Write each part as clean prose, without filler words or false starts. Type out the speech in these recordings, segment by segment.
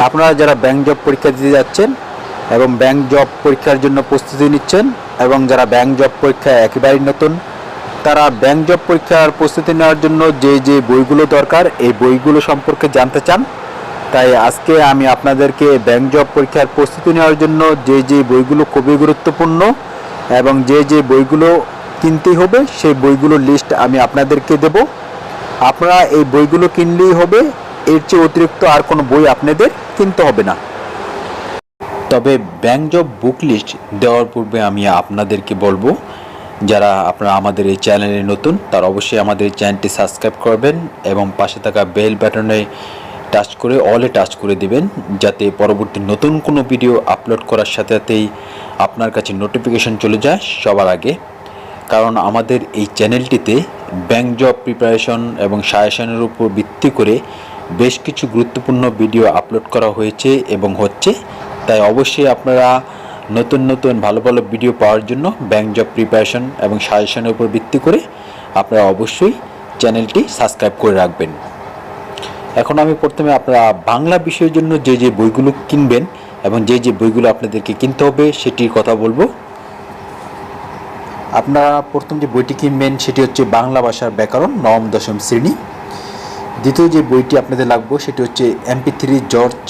আপনারা যারা bank job পরীক্ষা দিতে যাচ্ছেন এবং ব্যাংক জব পরীক্ষার জন্য প্রস্তুতি নিচ্ছেন এবং যারা ব্যাংক জব পরীক্ষা একেবারেই নতুন, তারা ব্যাংক জব পরীক্ষার প্রস্তুতি নেওয়ার জন্য যে বইগুলো দরকার এই বইগুলো সম্পর্কে জানতে চান। তাই আজকে আমি আপনাদেরকে ব্যাংক জব পরীক্ষার প্রস্তুতি নেওয়ার জন্য যে বইগুলো খুবই গুরুত্বপূর্ণ এবং যে বইগুলো কিনতেই হবে সেই বইগুলোর লিস্ট আমি আপনাদেরকে দেব। আপনারা এই বইগুলো কিনলেই হবে, এর চেয়ে অতিরিক্ত আর কোনো বই আপনাদের কিনতে হবে না। তবে ব্যাংক জব বুক লিস্ট দেওয়ার পূর্বে আমি আপনাদেরকে বলবো, যারা আপনারা আমাদের এই চ্যানেলে নতুন তারা অবশ্যই আমাদের এই চ্যানেলটি সাবস্ক্রাইব করবেন এবং পাশে থাকা বেল বাটনে টাচ করে অলে টাচ করে দিবেন, যাতে পরবর্তী নতুন কোনো ভিডিও আপলোড করার সাথে সাথেই আপনার কাছে নোটিফিকেশন চলে যায় সবার আগে। কারণ আমাদের এই চ্যানেলটিতে ব্যাংক জব প্রিপারেশন এবং সাজেশনের উপর ভিত্তি করে বেশ কিছু গুরুত্বপূর্ণ ভিডিও আপলোড করা হয়েছে এবং হচ্ছে। তাই অবশ্যই আপনারা নতুন ভালো ভিডিও পাওয়ার জন্য ব্যাংক জব প্রিপারেশন এবং সাজেশনের উপর ভিত্তি করে আপনারা অবশ্যই চ্যানেলটি সাবস্ক্রাইব করে রাখবেন। এখন আমি প্রথমে আপনারা বাংলা বিষয়ের জন্য যে বইগুলো কিনবেন এবং যে বইগুলো আপনাদেরকে কিনতে হবে সেটির কথা বলবো। আপনারা প্রথম যে বইটি কিনবেন সেটি হচ্ছে বাংলা ভাষার ব্যাকরণ নবম দশম শ্রেণী। দ্বিতীয় যে বইটি আপনাদের লাগবে সেটি হচ্ছে MP3 জর্জ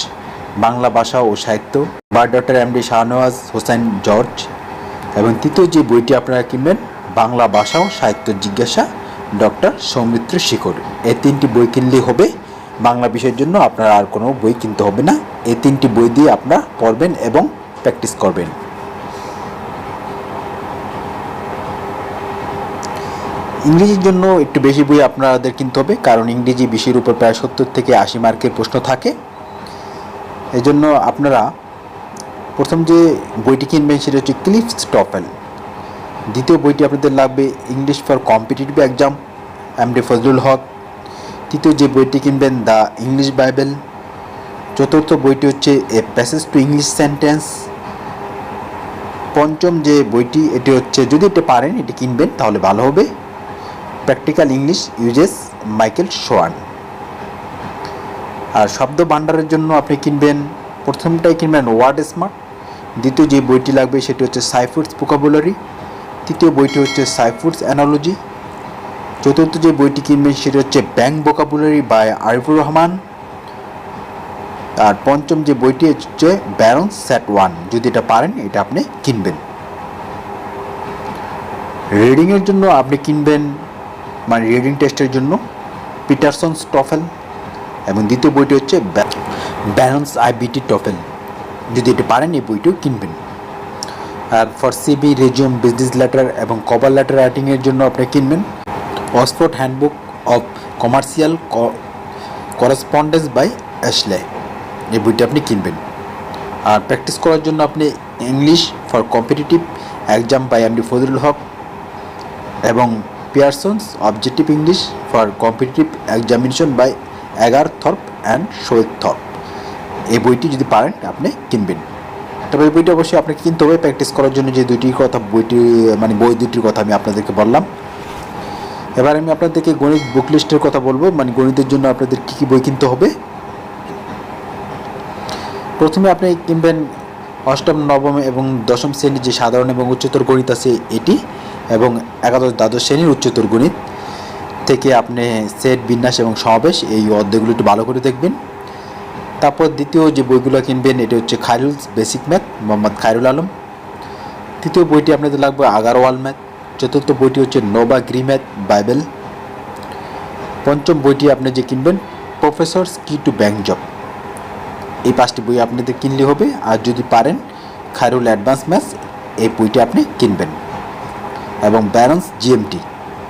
বাংলা ভাষা ও সাহিত্য বা doctor MD Shahnawaz Hossain George. এবং তৃতীয় যে বইটি আপনারা কিনবেন বাংলা ভাষা ও সাহিত্য জিজ্ঞাসা ডক্টর সৌমিত্র শিকর। এই তিনটি বই কিনলেই হবে বাংলা বিষয়ের জন্য, আপনারা আর কোনো বই কিনতে হবে না। এই তিনটি বই দিয়ে আপনারা পড়বেন এবং প্র্যাকটিস করবেন। ইংরেজির জন্য একটু বেশি বই আপনাদের কিনতে হবে, কারণ ইংরেজি বিষয়ের উপর প্রায় 70 থেকে 80 মার্কের প্রশ্ন থাকে। এই জন্য আপনারা প্রথম যে বইটি কিনবেন সেটা হচ্ছে ক্লিফস টফেল। দ্বিতীয় বইটি আপনাদের লাগবে English for competitive exam MD Fazlul Haque. তৃতীয় যে বইটি কিনবেন দ্য ইংলিশ বাইবেল। চতুর্থ বইটি হচ্ছে a passage to English sentence. পঞ্চম যে বইটি এটি হচ্ছে, যদি এটা পারেন এটি কিনবেন তাহলে ভালো হবে, practical English usage Michael Swan. আর শব্দ ভাণ্ডারের জন্য আপনি কিনবেন, প্রথমটাই কিনবেন ওয়ার্ড স্মার্ট। দ্বিতীয় যে বইটি লাগবে সেটি হচ্ছে সাইফুডস ভোকাবুলারি। তৃতীয় বইটি হচ্ছে সাইফুডস অ্যানালজি। চতুর্থ যে বইটি কিনবেন সেটি হচ্ছে bank vocabulary by Arifur Rahman. আর পঞ্চম যে বইটি হচ্ছে ব্যারন্স সেট 1, যদি এটা পারেন এটা আপনি কিনবেন। রিডিংয়ের জন্য আপনি কিনবেন, মানে রিডিং টেস্টের জন্য পিটারসন্স টফেল। এবং দ্বিতীয় বইটি হচ্ছে ব্যারন্স IBT টফেল, যদি এটা পারেন এই বইটিও কিনবেন। আর for CV resume business letter এবং কভার লেটার রাইটিংয়ের জন্য আপনি কিনবেন Oxford handbook of commercial correspondence by Ashley, এই বইটা আপনি কিনবেন। আর প্র্যাকটিস করার জন্য আপনি English for competitive exam by MD Fazlul Haque এবং Pearson's objective English for competitive examination by Edgar Thorpe and Showick Thorpe, এই বইটি যদি পারেন আপনি কিনবেন। তবে এই বইটি অবশ্যই আপনাকে কিনতে হবে প্র্যাকটিস করার জন্য, যে বই দুটির কথা আমি আপনাদেরকে বললাম। এবার আমি আপনাদেরকে গণিত বুক লিস্টের কথা বলবো, মানে গণিতের জন্য আপনাদের কী বই কিনতে হবে। প্রথমে আপনি কিনবেন অষ্টম নবম এবং দশম শ্রেণীর যে সাধারণ এবং উচ্চতর গণিত আছে এটি, এবং একাদশ দ্বাদশ শ্রেণীর উচ্চতর গণিত থেকে আপনি সেট বিন্যাস এবং সমাবেশ এই অধ্যায়গুলো একটু ভালো করে দেখবেন। তারপর দ্বিতীয় যে বইগুলো কিনবেন এটি হচ্ছে খায়রুলস বেসিক ম্যাথ মোহাম্মদ খায়রুল আলম। তৃতীয় বইটি আপনাদের লাগবে আগারওয়াল ম্যাথ। চতুর্থ বইটি হচ্ছে নোবা গ্রি ম্যাথ বাইবেল। পঞ্চম বইটি আপনি যে কিনবেন প্রফেসরস কি টু ব্যাংক জব। এই 5টি বই আপনাদের কিনলে হবে। আর যদি পারেন খায়রুল অ্যাডভান্স ম্যাথস এই বইটি আপনি কিনবেন এবং ব্যারন্স GMT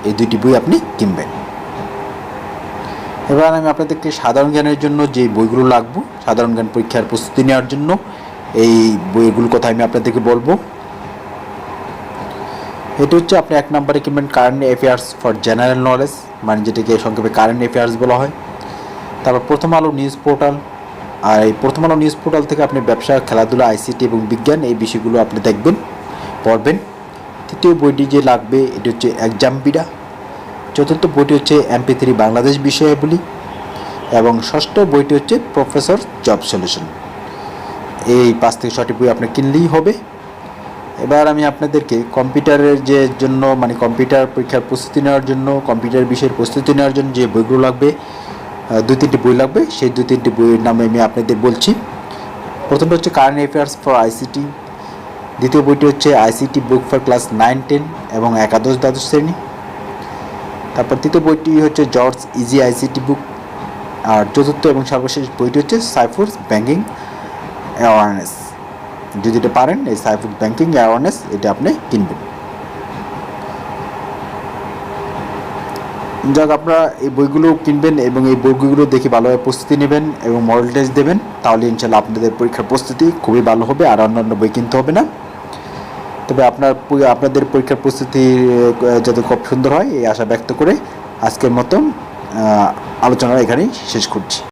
এই 2টি বই আপনি কিনবেন। এবার আমি আপনাদেরকে সাধারণ জ্ঞানের জন্য যে বইগুলো লাগবে, সাধারণ জ্ঞান পরীক্ষার প্রস্তুতি নেওয়ার জন্য এই বইগুলোর কথা আমি আপনাদেরকে বলবো। এটা হচ্ছে আপনি 1 নম্বরে কিনবেন current affairs for general knowledge, মানে যেটাকে সংক্ষেপে কারেন্ট অ্যাফেয়ার্স বলা হয়। তারপর প্রথম আলো নিউজ পোর্টাল, আর এই প্রথম আলো নিউজ পোর্টাল থেকে আপনি ব্যবসা, খেলাধুলা, ICT এবং বিজ্ঞান এই বিষয়গুলো আপনি দেখবেন, পড়বেন। তৃতীয় বইটি যে লাগবে এটি হচ্ছে এক্সাম বিডা। চতুর্থ বইটি হচ্ছে MP3 বাংলাদেশ বিষয়াবলী। এবং ষষ্ঠ বইটি হচ্ছে প্রফেসর জব সলিউশন। এই 5 থেকে 6টি বই আপনি কিনলেই হবে। এবার আমি আপনাদেরকে কম্পিউটারের যে জন্য মানে কম্পিউটার পরীক্ষার প্রস্তুতি নেওয়ার জন্য, কম্পিউটার বিষয়ের প্রস্তুতি নেওয়ার জন্য যে বইগুলো লাগবে, 2-3টি বই লাগবে, সেই 2-3টি বইয়ের নাম আমি আপনাদের বলছি। প্রথমটা হচ্ছে কারেন্ট অ্যাফেয়ার্স ফর আইসিটি, দ্বিতীয় বইটি হচ্ছে আইসিটি বুক ফর ক্লাস 9-10 এবং একাদশ দ্বাদশ শ্রেণী। তারপর তৃতীয় বইটি হচ্ছে জর্জ ইজি আইসিটি বুক। আর চতুর্থ এবং সর্বশেষ বইটি হচ্ছে সাইফুডস ব্যাংকিং অ্যাওয়ারনেস। যদি এটা পারেন, এই সাইফুড ব্যাংকিং অ্যাওয়ারনেস এটা আপনি কিনবেন। যাক, আপনারা এই বইগুলো কিনবেন এবং এই বইগুলো দেখে ভালোভাবে প্রস্তুতি নেবেন এবং মডেল টেস্ট দেবেন, তাহলে ইনশাল্লাহ আপনাদের পরীক্ষার প্রস্তুতি খুবই ভালো হবে, আর অন্যান্য বই কিনতে হবে না। তবে আপনাদের পরীক্ষার প্রস্তুতি যাতে খুব সুন্দর হয় এই আশা ব্যক্ত করে আজকের মতো আলোচনা এখানেই শেষ করছি।